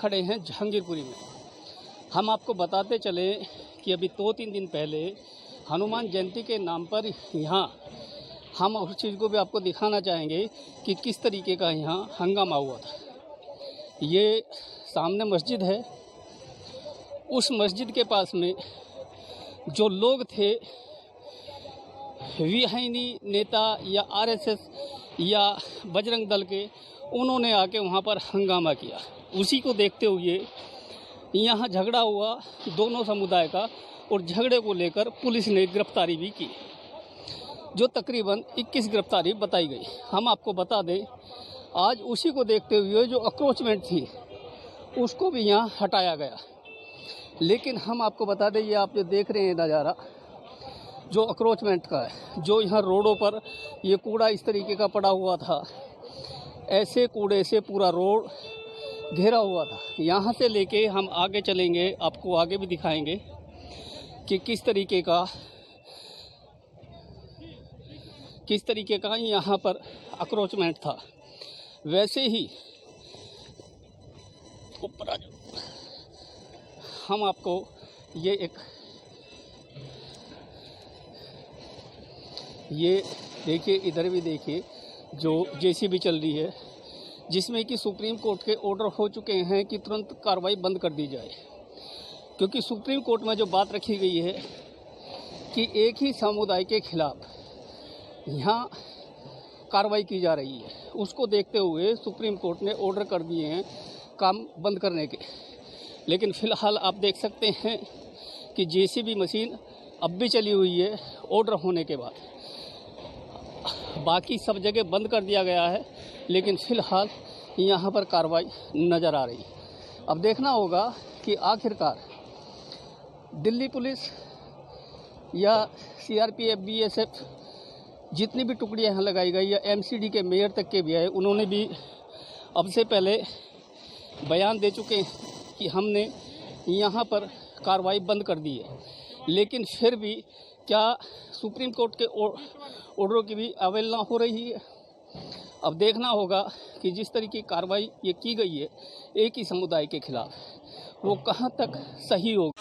खड़े हैं जहांगीरपुरी में। हम आपको बताते चले कि अभी 2-3 दिन पहले हनुमान जयंती के नाम पर यहाँ हम उस चीज़ को भी आपको दिखाना चाहेंगे कि किस तरीके का यहाँ हंगामा हुआ था। ये सामने मस्जिद है, उस मस्जिद के पास में जो लोग थे विहायनी नेता या आरएसएस या बजरंग दल के, उन्होंने आके वहाँ पर हंगामा किया। उसी को देखते हुए यहाँ झगड़ा हुआ दोनों समुदाय का, और झगड़े को लेकर पुलिस ने गिरफ्तारी भी की, जो तकरीबन 21 गिरफ्तारी बताई गई। हम आपको बता दें, आज उसी को देखते हुए जो अक्रोचमेंट थी उसको भी यहाँ हटाया गया। लेकिन हम आपको बता दें, ये आप जो देख रहे हैं नज़ारा जो अक्रोचमेंट का है, जो यहाँ रोडों पर ये कूड़ा इस तरीके का पड़ा हुआ था, ऐसे कूड़े से पूरा रोड घेरा हुआ था। यहाँ से लेके हम आगे चलेंगे, आपको आगे भी दिखाएंगे कि किस तरीके का यहाँ पर अक्रोचमेंट था। वैसे ही ऊपर आ जाओ, हम आपको ये देखिए, इधर भी देखिए, जो जेसीबी चल रही है, जिसमें कि सुप्रीम कोर्ट के ऑर्डर हो चुके हैं कि तुरंत कार्रवाई बंद कर दी जाए, क्योंकि सुप्रीम कोर्ट में जो बात रखी गई है कि एक ही समुदाय के खिलाफ यहाँ कार्रवाई की जा रही है, उसको देखते हुए सुप्रीम कोर्ट ने ऑर्डर कर दिए हैं काम बंद करने के। लेकिन फ़िलहाल आप देख सकते हैं कि जेसीबी मशीन अब भी चली हुई है ऑर्डर होने के बाद। बाकी सब जगह बंद कर दिया गया है, लेकिन फ़िलहाल यहाँ पर कार्रवाई नज़र आ रही है। अब देखना होगा कि आखिरकार दिल्ली पुलिस या सीआरपीएफ, बीएसएफ, जितनी भी टुकड़ियाँ यहाँ लगाई गई, या एमसीडी के मेयर तक के भी आए, उन्होंने भी अब से पहले बयान दे चुके हैं कि हमने यहाँ पर कार्रवाई बंद कर दी है। लेकिन फिर भी क्या सुप्रीम कोर्ट के ऑर्डरों की भी अवहेलना हो रही है? अब देखना होगा कि जिस तरीके की कार्रवाई ये की गई है एक ही समुदाय के खिलाफ, वो कहाँ तक सही होगा।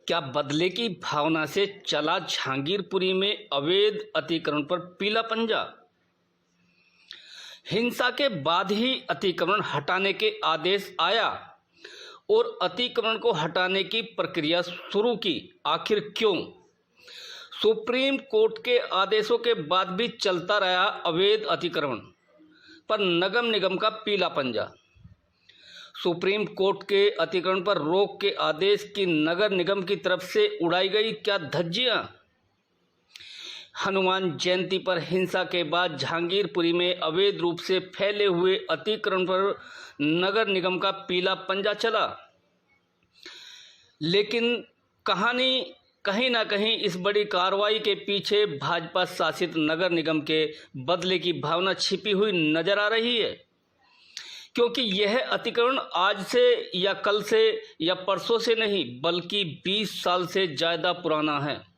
क्या बदले की भावना से चला जहांगीरपुरी में अवैध अतिक्रमण पर पीला पंजा? हिंसा के बाद ही अतिक्रमण हटाने के आदेश आया और अतिक्रमण को हटाने की प्रक्रिया शुरू की। आखिर क्यों? सुप्रीम कोर्ट के आदेशों के बाद भी चलता रहा अवैध अतिक्रमण पर नगर निगम का पीला पंजा। सुप्रीम कोर्ट के अतिक्रमण पर रोक के आदेश की नगर निगम की तरफ से उड़ाई गई क्या धज्जियां? हनुमान जयंती पर हिंसा के बाद जहांगीरपुरी में अवैध रूप से फैले हुए अतिक्रमण पर नगर निगम का पीला पंजा चला। लेकिन कहानी कहीं ना कहीं इस बड़ी कार्रवाई के पीछे भाजपा शासित नगर निगम के बदले की भावना छिपी हुई नजर आ रही है, क्योंकि यह अतिक्रमण आज से या कल से या परसों से नहीं, बल्कि 20 साल से ज़्यादा पुराना है।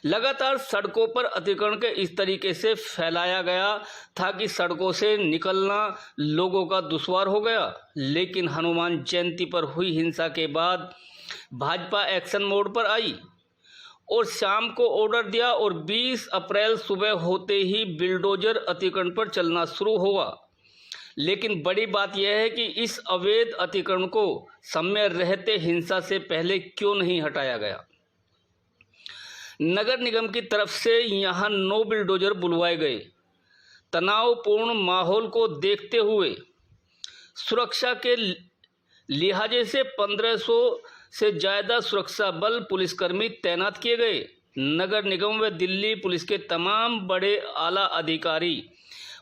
लगातार सड़कों पर अतिक्रमण के इस तरीके से फैलाया गया था कि सड़कों से निकलना लोगों का दुश्वार हो गया। लेकिन हनुमान जयंती पर हुई हिंसा के बाद भाजपा एक्शन मोड पर आई और शाम को ऑर्डर दिया और 20 अप्रैल सुबह होते ही बिल्डोजर अतिक्रमण पर चलना शुरू हुआ। लेकिन बड़ी बात यह है कि इस अवैध अतिक्रमण को समय रहते हिंसा से पहले क्यों नहीं हटाया गया। नगर निगम की तरफ से यहाँ 9 बिल्डोजर बुलवाए गए। तनावपूर्ण माहौल को देखते हुए सुरक्षा के लिहाजे से 1500 से ज़्यादा सुरक्षा बल पुलिसकर्मी तैनात किए गए। नगर निगम व दिल्ली पुलिस के तमाम बड़े आला अधिकारी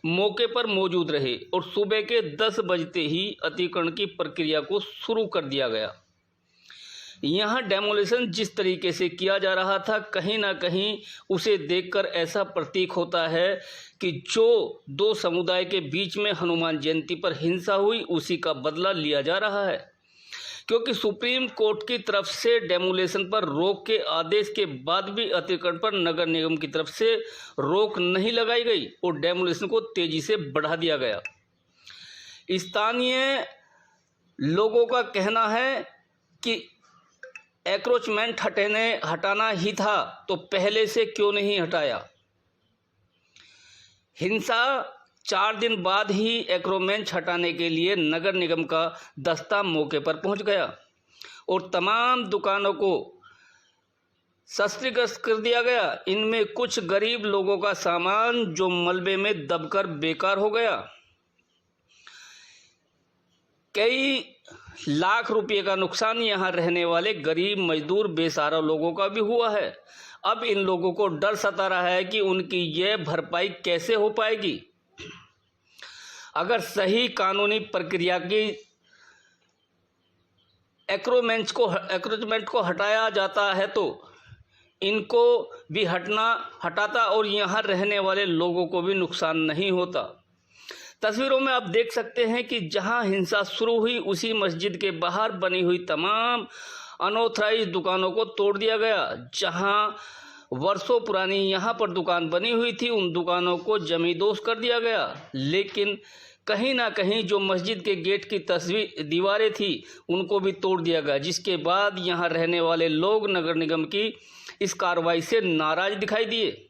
मौके पर मौजूद रहे और सुबह के 10 बजते ही अतिक्रमण की प्रक्रिया को शुरू कर दिया गया। यहाँ डेमोलिशन जिस तरीके से किया जा रहा था, कहीं ना कहीं उसे देखकर ऐसा प्रतीक होता है कि जो दो समुदाय के बीच में हनुमान जयंती पर हिंसा हुई उसी का बदला लिया जा रहा है, क्योंकि सुप्रीम कोर्ट की तरफ से डेमोलिशन पर रोक के आदेश के बाद भी अतिक्रमण पर नगर निगम की तरफ से रोक नहीं लगाई गई और डेमोलिशन को तेजी से बढ़ा दिया गया। स्थानीय लोगों का कहना है कि एंक्रोचमेंट हटाना ही था तो पहले से क्यों नहीं हटाया। हिंसा 4 दिन बाद ही एंक्रोचमेंट हटाने के लिए नगर निगम का दस्ता मौके पर पहुंच गया और तमाम दुकानों को शस्त्रग्रस्त कर दिया गया। इनमें कुछ गरीब लोगों का सामान जो मलबे में दबकर बेकार हो गया। कई लाख रुपए का नुकसान यहां रहने वाले गरीब मजदूर बेसहारा लोगों का भी हुआ है। अब इन लोगों को डर सता रहा है कि उनकी यह भरपाई कैसे हो पाएगी। अगर सही कानूनी प्रक्रिया की एंक्रोचमेंट को हटाया जाता है तो इनको भी हटाता और यहाँ रहने वाले लोगों को भी नुकसान नहीं होता। तस्वीरों में आप देख सकते हैं कि जहां हिंसा शुरू हुई उसी मस्जिद के बाहर बनी हुई तमाम अनऑथराइज्ड दुकानों को तोड़ दिया गया। जहां वर्षों पुरानी यहां पर दुकान बनी हुई थी उन दुकानों को जमींदोज कर दिया गया। लेकिन कहीं ना कहीं जो मस्जिद के गेट की दीवारें थी उनको भी तोड़ दिया गया, जिसके बाद यहां रहने वाले लोग नगर निगम की इस कार्रवाई से नाराज दिखाई दिए।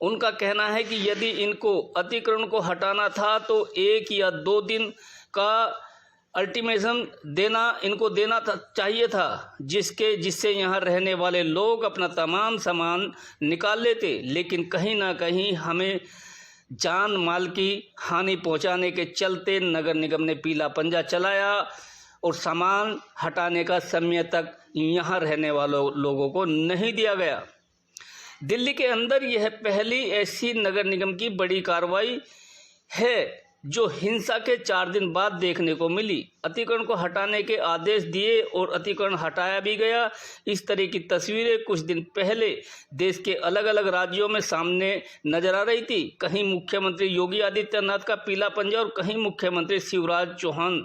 उनका कहना है कि यदि इनको अतिक्रमण को हटाना था तो 1 या 2 दिन का अल्टीमेटम इनको देना चाहिए था, जिससे यहाँ रहने वाले लोग अपना तमाम सामान निकाल लेते। लेकिन कहीं ना कहीं हमें जान माल की हानि पहुंचाने के चलते नगर निगम ने पीला पंजा चलाया और सामान हटाने का समय तक यहाँ रहने वालों लोगों को नहीं दिया गया। दिल्ली के अंदर यह पहली ऐसी नगर निगम की बड़ी कार्रवाई है जो हिंसा के 4 दिन बाद देखने को मिली। अतिक्रमण को हटाने के आदेश दिए और अतिक्रमण हटाया भी गया। इस तरह की तस्वीरें कुछ दिन पहले देश के अलग अलग राज्यों में सामने नजर आ रही थी। कहीं मुख्यमंत्री योगी आदित्यनाथ का पीला पंजा और कहीं मुख्यमंत्री शिवराज चौहान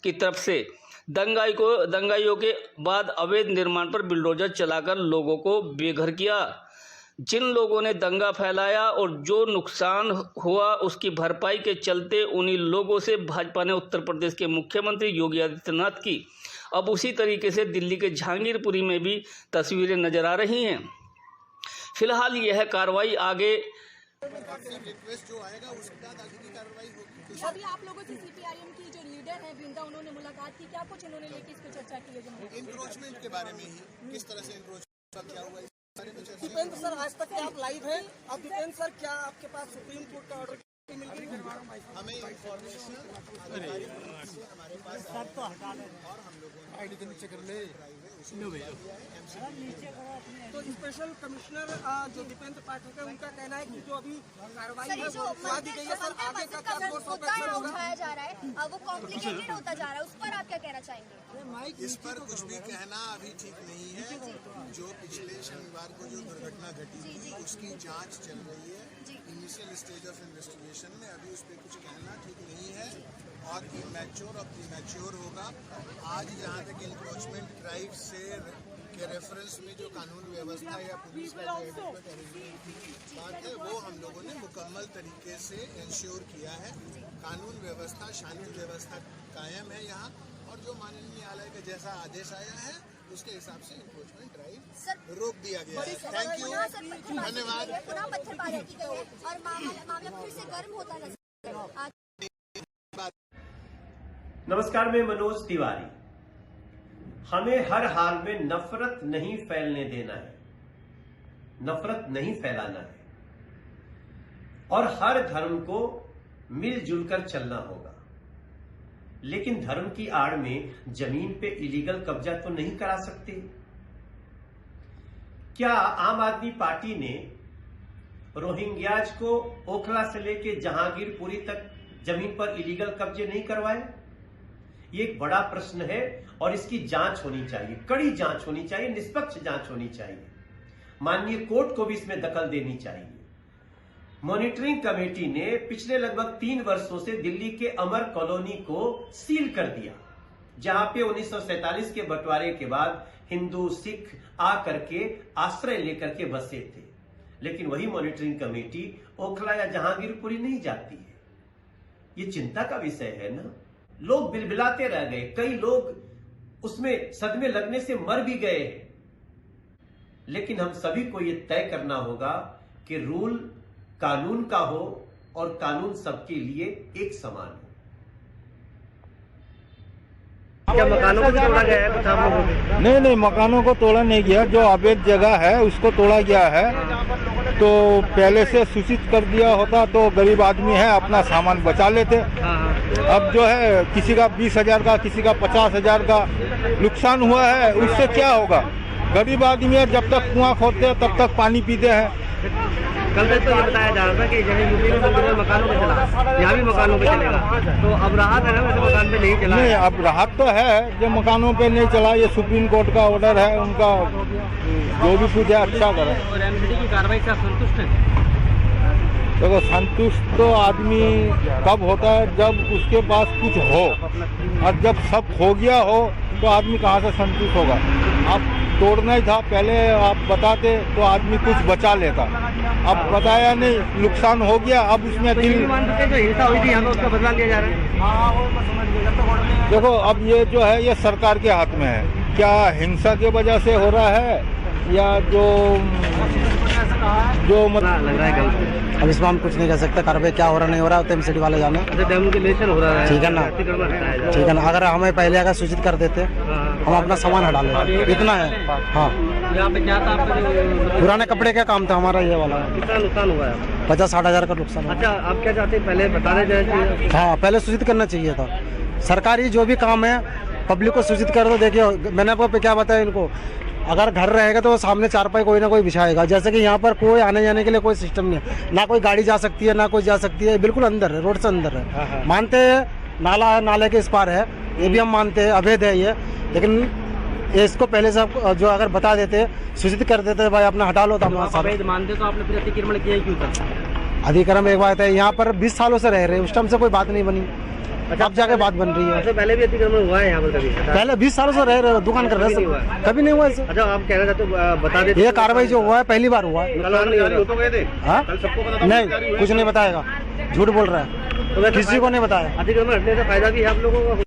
की तरफ से दंगाइयों के बाद अवैध निर्माण पर बुलडोजर चलाकर लोगों को बेघर किया। जिन लोगों ने दंगा फैलाया और जो नुकसान हुआ उसकी भरपाई के चलते उन्हीं लोगों से भाजपा ने उत्तर प्रदेश के मुख्यमंत्री योगी आदित्यनाथ की अब उसी तरीके से दिल्ली के जहांगीरपुरी में भी तस्वीरें नजर आ रही हैं। फिलहाल यह कार्रवाई आगे जो आएगा उसके बाद आगे की कार्रवाई होगी। अभी आप लोगों से सीपीआईएम की जो लीडर है वृंदा, उन्होंने मुलाकात की, क्या कुछ उन्होंने लेके इस पे चर्चा की है? इंक्रोचमेंट के बारे में ही, किस तरह से इंक्रोचमेंट क्या हुआ इस बारे में चर्चा। दीपेंद्र सर, आज तक आप लाइव हैं। अब दीपेंद्र सर, क्या आपके पास सुप्रीम कोर्ट का ऑर्डर मिल गई? हमें इंफॉर्मेशन हमारे पास और हम लोगों ने नीचे कर ले। तो स्पेशल कमिश्नर जो दीपेंद्र पाठक है उनका कहना है कि जो अभी कार्रवाई है वो उठा दी गई है। सर, आगे का क्या कोर्स ऑफ एक्शन होगा? उठाया जा रहा है, वो कॉम्प्लिकेटेड होता जा रहा है, उस पर आप क्या कहना चाहेंगे? इस पर कुछ भी कहना अभी ठीक नहीं है। जो पिछले शनिवार को जो दुर्घटना घटी थी उसकी जांच चल रही है। इनिशियल स्टेज ऑफ इन्वेस्टिगेशन में अभी उस पर कुछ कहना ठीक नहीं है और प्रीमैच्योर होगा। आज जहाँ तक इंक्रोचमेंट ड्राइव से के रेफरेंस में जो कानून व्यवस्था या पुलिस का जो बात है वो हम लोगों ने मुकम्मल तरीके से इंश्योर किया है। कानून व्यवस्था, शांति व्यवस्था कायम है यहाँ और जो माननीय न्यायालय का जैसा आदेश आया है उसके हिसाब से इंक्रोचमेंट ड्राइव रोक दिया गया है। थैंक यू, धन्यवाद। पुनः पत्थरबाजी की गई है और मामला फिर से गर्म होता नजर। नमस्कार, मैं मनोज तिवारी। हमें हर हाल में नफरत नहीं फैलने देना है, नफरत नहीं फैलाना है और हर धर्म को मिलजुल कर चलना होगा। लेकिन धर्म की आड़ में जमीन पे इलीगल कब्जा तो नहीं करा सकते। क्या आम आदमी पार्टी ने रोहिंग्याज को ओखला से लेकर जहांगीरपुरी तक जमीन पर इलीगल कब्जे नहीं करवाए? ये एक बड़ा प्रश्न है और इसकी जांच होनी चाहिए, कड़ी जांच होनी चाहिए, निष्पक्ष जांच होनी चाहिए। माननीय कोर्ट को भी इसमें दखल देनी चाहिए। मॉनिटरिंग कमेटी ने पिछले लगभग 3 वर्षों से दिल्ली के अमर कॉलोनी को सील कर दिया, जहां पे 1947 के बंटवारे के बाद हिंदू सिख आकर के आश्रय लेकर के बसे थे। लेकिन वही मॉनिटरिंग कमेटी ओखला या जहांगीरपुरी नहीं जाती है। ये चिंता का विषय है ना। लोग बिलबिलाते रह गए, कई लोग उसमें सदमे लगने से मर भी गए। लेकिन हम सभी को यह तय करना होगा कि रूल कानून का हो और कानून सबके लिए एक समान हो। क्या मकानों को तोड़ा गया है कुछ आप लोगों को? नहीं, मकानों को तोड़ा नहीं गया। जो अवैध जगह है उसको तोड़ा गया है। तो पहले से सूचित कर दिया होता तो गरीब आदमी है अपना सामान बचा लेते। अब जो है किसी का 20,000 का, किसी का 50,000 का नुकसान हुआ है, उससे क्या होगा? गरीब आदमी है, जब तक कुआं खोदते हैं तब तक पानी पीते हैं। कल तक तो ये बताया जा रहा था कि जैसे यूपी में मंदिर में मकानों पे चला, यहाँ भी मकानों पे चलेगा, तो अब राहत है ना? वैसे मकान पे नहीं चला। नहीं, अब राहत तो है, जो मकानों पे नहीं चला, ये सुप्रीम कोर्ट का ऑर्डर है, उनका जो भी कुछ है अच्छा करे। और एमसीडी की कार्रवाई से आप संतुष्ट हैं? देखो, संतुष्ट तो आदमी कब होता है जब उसके पास कुछ हो, और जब सब हो गया हो तो आदमी कहाँ से संतुष्ट होगा? आप तोड़ना ही था, पहले आप बताते तो आदमी कुछ बचा लेता। अब बताया नहीं, नुकसान हो गया। अब उसमें तो ये भी मान सकते हैं जो हिंसा हुई थी यहाँ पे उसका बदला लिया जा रहा है? देखो, अब ये जो है ये सरकार के हाथ में है। क्या हिंसा की वजह से हो रहा है या जो मतलब लग रहा है गलत। अब इसमें हम कुछ नहीं कह सकते, कार्रवाई क्या हो रहा नहीं हो रहा, तो एमसीडी वाले जाने। अच्छा, डेमोलिशन हो रहा है, ठीक है ना? ठीक है ना? अगर हमें पहले अगर सूचित कर देते हम अपना सामान हटा लेते, इतना है। हाँ, यहाँ पे क्या था आपका? पुराने कपड़े का काम था हमारा ये वाला। कितना नुकसान हुआ है? 50-60 हज़ार का नुकसान। अच्छा, आप क्या चाहते हैं, पहले बताने चाहिए? हाँ, पहले सूचित करना चाहिए था। सरकारी जो भी काम है पब्लिक को सूचित कर दो। देखिए, मैंने आपको क्या बताया इनको, अगर घर रहेगा तो सामने चारपाई कोई ना कोई बिछाएगा। जैसे कि यहाँ पर कोई आने जाने के लिए कोई सिस्टम नहीं है, ना कोई गाड़ी जा सकती है ना कोई जा सकती है, बिल्कुल अंदर है, रोड से अंदर है। मानते हैं नाला है, नाले के इस पार है, ये भी हम मानते हैं अवैध है ये, लेकिन इसको पहले से जो अगर बता देते, सूचित कर देते, भाई अपना हटा लो। अवैध मानते तो आपने फिर अतिक्रमण किया क्यों था? अधिक्रम एक बात है, यहाँ पर 20 सालों से रह रहे, उस टाइम से कोई बात नहीं बनी। अच्छा, अब जाके बात बन रही है। अच्छा, पहले भी अतिक्रमण हुआ है यहाँ पर कभी? पहले 20 सालों से रह रहे, दुकान कर रहे, कभी नहीं हुआ। अच्छा, आप कह रहे थे तो बता देते। ये कार्रवाई जो हुआ है पहली बार हुआ है। हाँ? नहीं, कुछ नहीं बताएगा, झूठ बोल रहा है, किसी को नहीं बताया। अतिक्रमण हटने से फायदा भी है आप लोगों को?